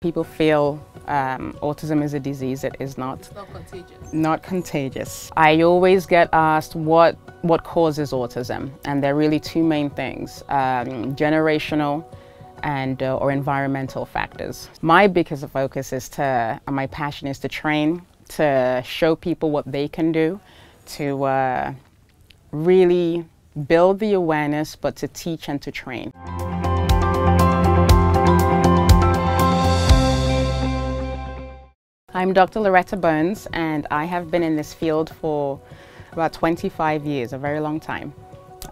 People feel autism is a disease. It is not. It's not contagious. Not contagious. I always get asked what causes autism, and there are really two main things: generational and or environmental factors. My biggest focus is my passion is to train, to show people what they can do, to really build the awareness, but to teach and to train. I'm Dr. Loretta Bones, and I have been in this field for about 25 years, a very long time.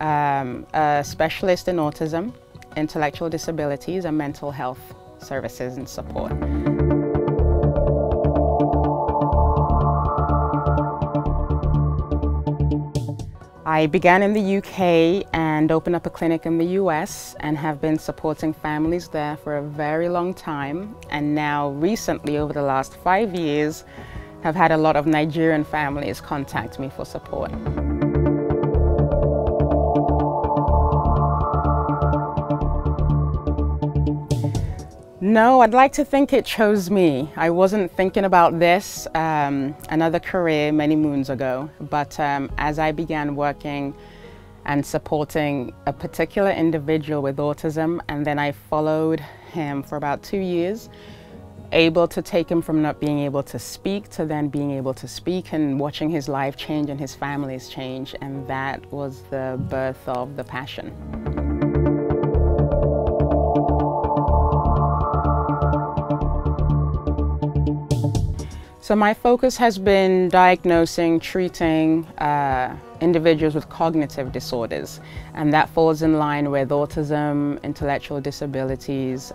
A specialist in autism, intellectual disabilities, and mental health services and support. I began in the UK and opened up a clinic in the US and have been supporting families there for a very long time, and now recently, over the last 5 years, have had a lot of Nigerian families contact me for support. No, I'd like to think it chose me. I wasn't thinking about this, another career many moons ago, but as I began working and supporting a particular individual with autism, and then I followed him for about 2 years, able to take him from not being able to speak to then being able to speak, and watching his life change and his family's change, and that was the birth of the passion. So my focus has been diagnosing, treating individuals with cognitive disorders, and that falls in line with autism, intellectual disabilities,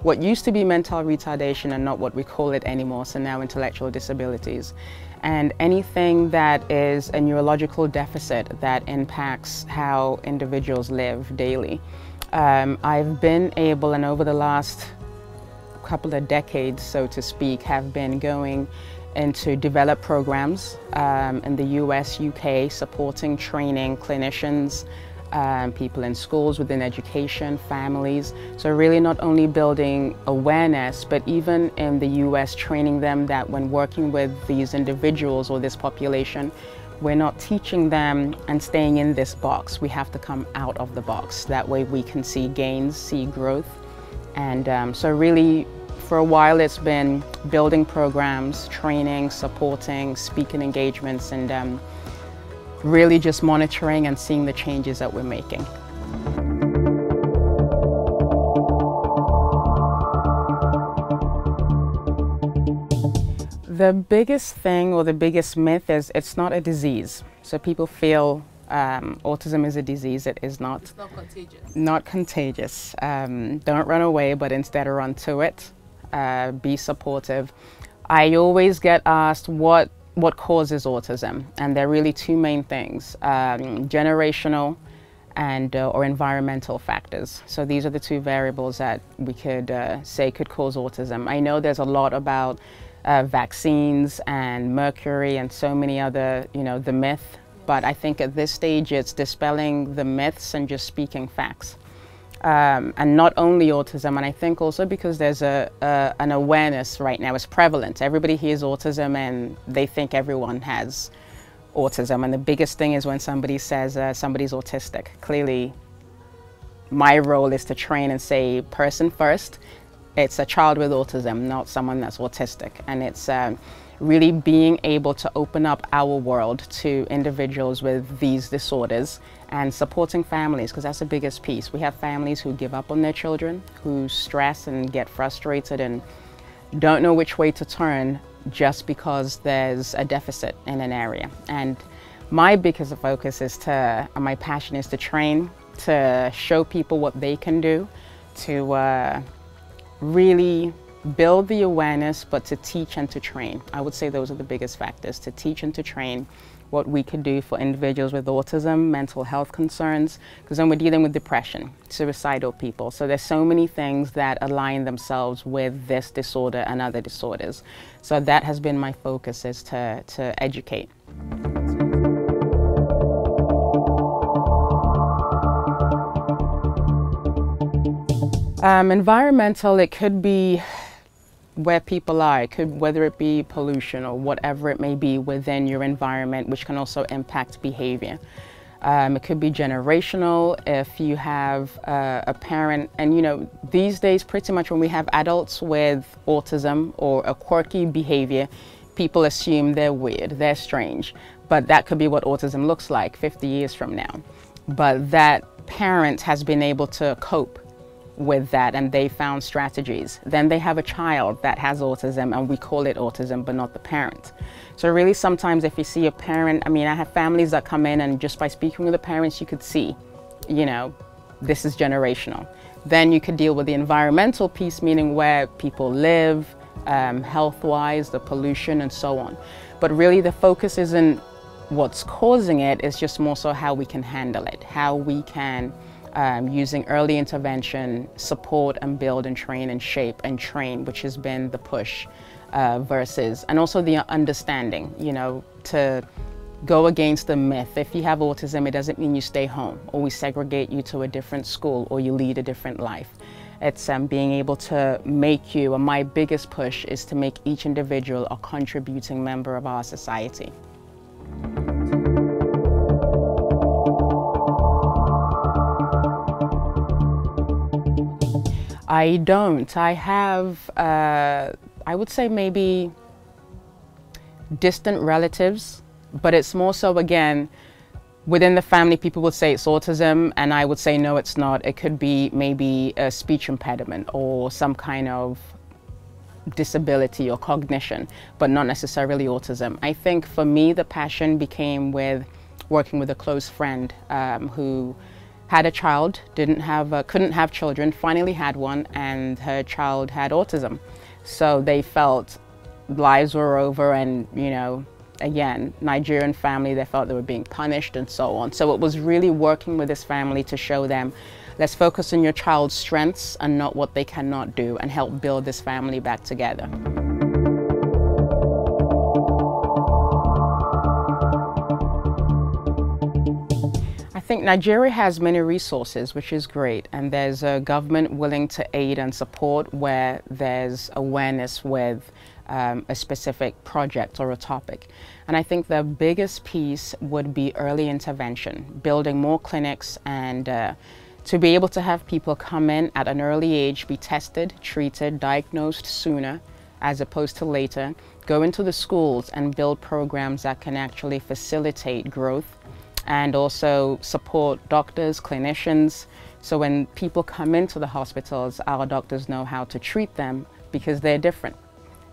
what used to be mental retardation and not what we call it anymore, so now intellectual disabilities. And anything that is a neurological deficit that impacts how individuals live daily. I've been able, and over the last couple of decades, so to speak, have been going into develop programs in the US, UK, supporting, training clinicians, people in schools, within education, families. So really not only building awareness, but even in the US, training them that when working with these individuals or this population, we're not teaching them and staying in this box. We have to come out of the box. That way we can see gains, see growth. And so really, for a while, it's been building programs, training, supporting, speaking engagements, and really just monitoring and seeing the changes that we're making. The biggest thing, or the biggest myth, is it's not a disease. So people feel autism is a disease. It is not. It's not contagious. Not contagious. Don't run away, but instead run to it. Be supportive. I always get asked what causes autism, and there are really two main things: generational and or environmental factors. So these are the two variables that we could say could cause autism. I know there's a lot about vaccines and mercury and so many other, the myth, but I think at this stage it's dispelling the myths and just speaking facts. And not only autism, and I think also because there's an awareness right now, it's prevalent. Everybody hears autism and they think everyone has autism, and the biggest thing is when somebody says somebody's autistic. Clearly, my role is to train and say, person first, it's a child with autism, not someone that's autistic. And it's really being able to open up our world to individuals with these disorders and supporting families, because that's the biggest piece. We have families who give up on their children, who stress and get frustrated and don't know which way to turn just because there's a deficit in an area. And my biggest focus is my passion is to train, to show people what they can do, to really build the awareness, but to teach and to train. I would say those are the biggest factors: to teach and to train what we could do for individuals with autism, mental health concerns, because then we're dealing with depression, suicidal people. So there's so many things that align themselves with this disorder and other disorders. So that has been my focus, is to educate. Environmental, it could be where people are. It could, whether it be pollution or whatever it may be within your environment, which can also impact behavior. It could be generational if you have a parent, and you know, these days pretty much when we have adults with autism or a quirky behavior, people assume they're weird, they're strange, but that could be what autism looks like 50 years from now. But that parent has been able to cope with that and they found strategies. Then they have a child that has autism and we call it autism but not the parent. So really sometimes if you see a parent, I mean, I have families that come in and just by speaking with the parents you could see, you know, this is generational. Then you could deal with the environmental piece, meaning where people live, health-wise, the pollution and so on. But really the focus isn't what's causing it, it's just more so how we can handle it, how we can using early intervention, support and build and train and shape and train, which has been the push versus, and also the understanding, you know, to go against the myth. If you have autism, it doesn't mean you stay home or we segregate you to a different school or you lead a different life. It's being able to make you, and my biggest push is to make each individual a contributing member of our society. I don't. I have, I would say maybe distant relatives, but it's more so, again, within the family, people would say it's autism, and I would say, no, it's not. It could be maybe a speech impediment or some kind of disability or cognition, but not necessarily autism. I think for me, the passion became with working with a close friend who had a child, couldn't have children, finally had one, and her child had autism. So they felt lives were over, and you know, again, Nigerian family, they felt they were being punished and so on. So it was really working with this family to show them, let's focus on your child's strengths and not what they cannot do, and help build this family back together. I think Nigeria has many resources, which is great, and there's a government willing to aid and support where there's awareness with a specific project or a topic. And I think the biggest piece would be early intervention, building more clinics, and to be able to have people come in at an early age, be tested, treated, diagnosed sooner as opposed to later, go into the schools and build programs that can actually facilitate growth and also support doctors, clinicians. So when people come into the hospitals, our doctors know how to treat them because they're different.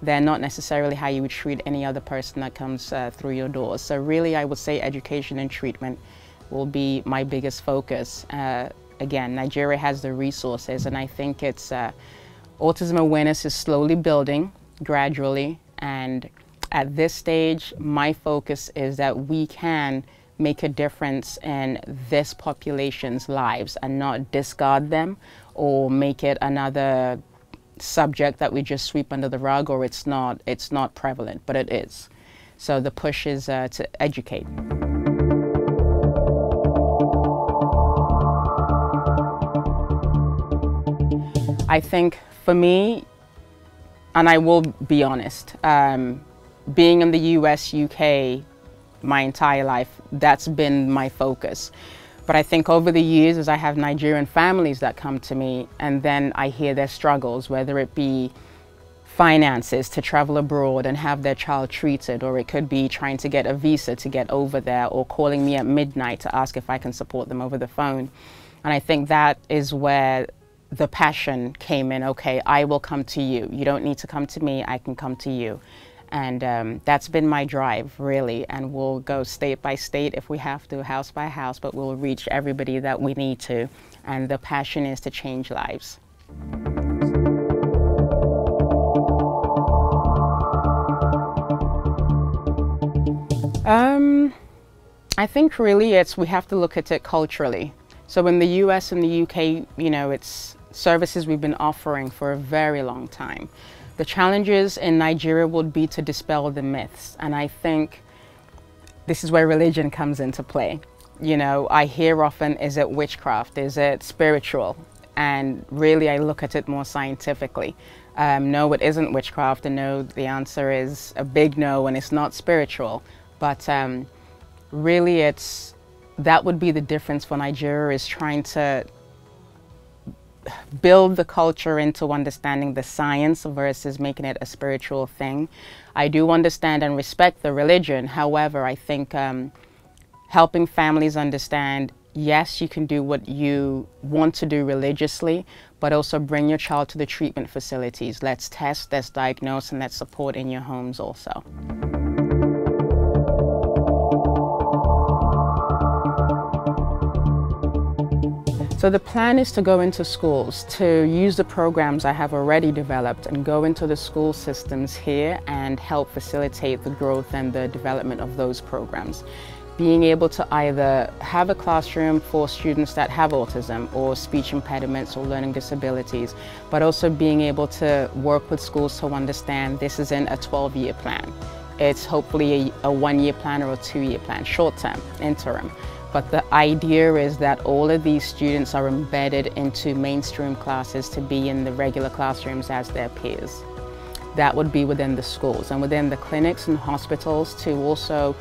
They're not necessarily how you would treat any other person that comes through your doors. So really, I would say education and treatment will be my biggest focus. Again, Nigeria has the resources, and I think it's autism awareness is slowly building, gradually. And at this stage, my focus is that we can make a difference in this population's lives and not discard them or make it another subject that we just sweep under the rug, or it's not prevalent, but it is. So the push is to educate. I think for me, and I will be honest, being in the US, UK, my entire life, that's been my focus. But I think over the years, as I have Nigerian families that come to me, and then I hear their struggles, whether it be finances to travel abroad and have their child treated, or it could be trying to get a visa to get over there, or calling me at midnight to ask if I can support them over the phone. And I think that is where the passion came in. Okay, I will come to you. You don't need to come to me, I can come to you. And that's been my drive, really, and we'll go state by state if we have to, house by house, but we'll reach everybody that we need to, and the passion is to change lives. I think really we have to look at it culturally. So in the US and the UK, you know, it's services we've been offering for a very long time. The challenges in Nigeria would be to dispel the myths, and I think this is where religion comes into play. You know, I hear often, is it witchcraft? Is it spiritual? And really, I look at it more scientifically. No, it isn't witchcraft, and no, the answer is a big no, and it's not spiritual. But really, that would be the difference for Nigeria, is trying to build the culture into understanding the science versus making it a spiritual thing. I do understand and respect the religion. However, I think helping families understand, yes, you can do what you want to do religiously, but also bring your child to the treatment facilities. Let's test, let's diagnose, and let's support in your homes also. So the plan is to go into schools, to use the programs I have already developed and go into the school systems here and help facilitate the growth and the development of those programs. Being able to either have a classroom for students that have autism or speech impediments or learning disabilities, but also being able to work with schools to understand this isn't a 12-year plan. It's hopefully a 1-year plan or a 2-year plan, short-term, interim. But the idea is that all of these students are embedded into mainstream classes to be in the regular classrooms as their peers. That would be within the schools, and within the clinics and hospitals to also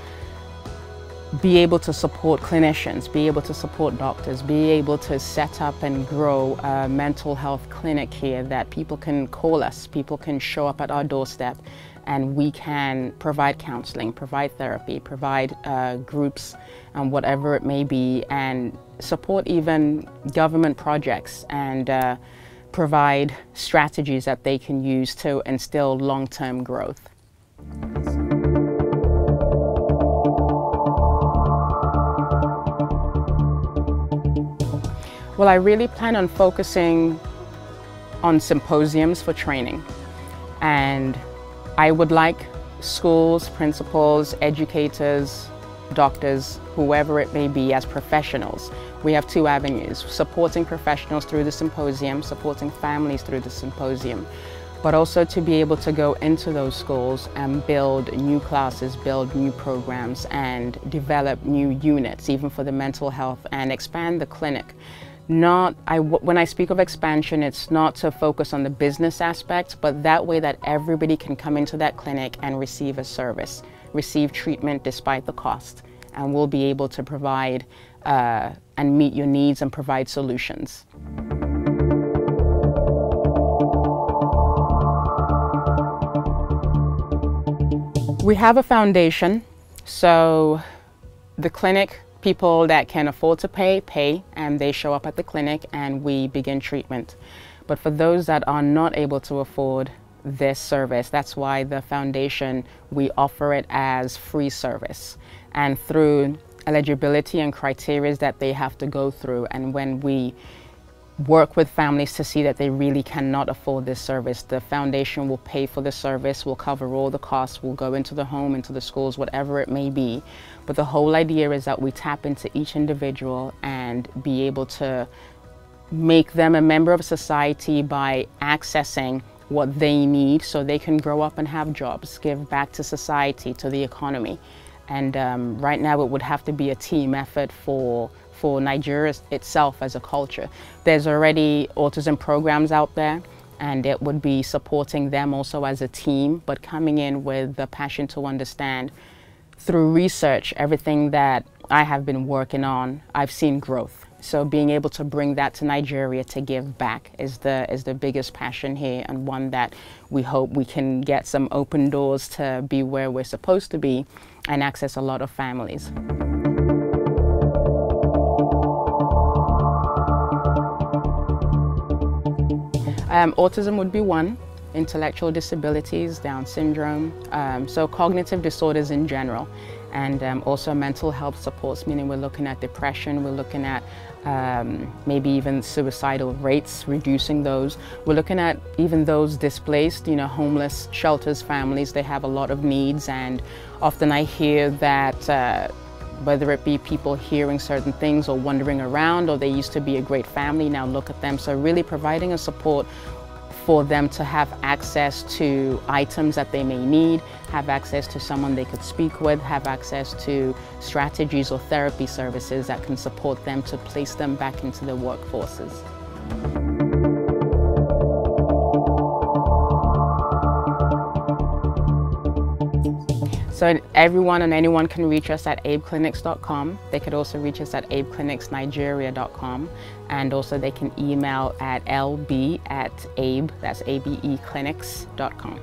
be able to support clinicians, be able to support doctors, be able to set up and grow a mental health clinic here that people can call us, people can show up at our doorstep, and we can provide counseling, provide therapy, provide groups and whatever it may be, and support even government projects and provide strategies that they can use to instill long-term growth. Well, I really plan on focusing on symposiums for training, and I would like schools, principals, educators, doctors, whoever it may be, as professionals. We have two avenues: supporting professionals through the symposium, supporting families through the symposium, but also to be able to go into those schools and build new classes, build new programs, and develop new units, even for the mental health, and expand the clinic. When I speak of expansion, it's not to focus on the business aspect, but that way that everybody can come into that clinic and receive a service, receive treatment despite the cost, and we'll be able to provide and meet your needs and provide solutions. We have a foundation, so the clinic, people that can afford to pay, and they show up at the clinic and we begin treatment. But for those that are not able to afford this service, that's why the foundation, we offer it as free service. And through eligibility and criteria that they have to go through, and when we work with families to see that they really cannot afford this service, the foundation will pay for the service, will cover all the costs, will go into the home, into the schools, whatever it may be. But the whole idea is that we tap into each individual and be able to make them a member of society by accessing what they need so they can grow up and have jobs, give back to society, to the economy. And right now it would have to be a team effort for Nigeria itself as a culture. There's already autism programs out there, and it would be supporting them also as a team, but coming in with the passion to understand through research, everything that I have been working on, I've seen growth. So being able to bring that to Nigeria to give back is the biggest passion here, and one that we hope we can get some open doors to be where we're supposed to be and access a lot of families. Autism would be one, intellectual disabilities, Down syndrome, so cognitive disorders in general, and also mental health supports, meaning we're looking at depression, we're looking at maybe even suicidal rates, reducing those. We're looking at even those displaced, homeless shelters, families, they have a lot of needs, and often I hear that whether it be people hearing certain things or wandering around, or they used to be a great family, now look at them. So really providing a support for them to have access to items that they may need, have access to someone they could speak with, have access to strategies or therapy services that can support them to place them back into the workforces. So everyone and anyone can reach us at abeclinics.com. They could also reach us at abeclinicsnigeria.com, and also they can email at lb@abe, that's abeclinics.com.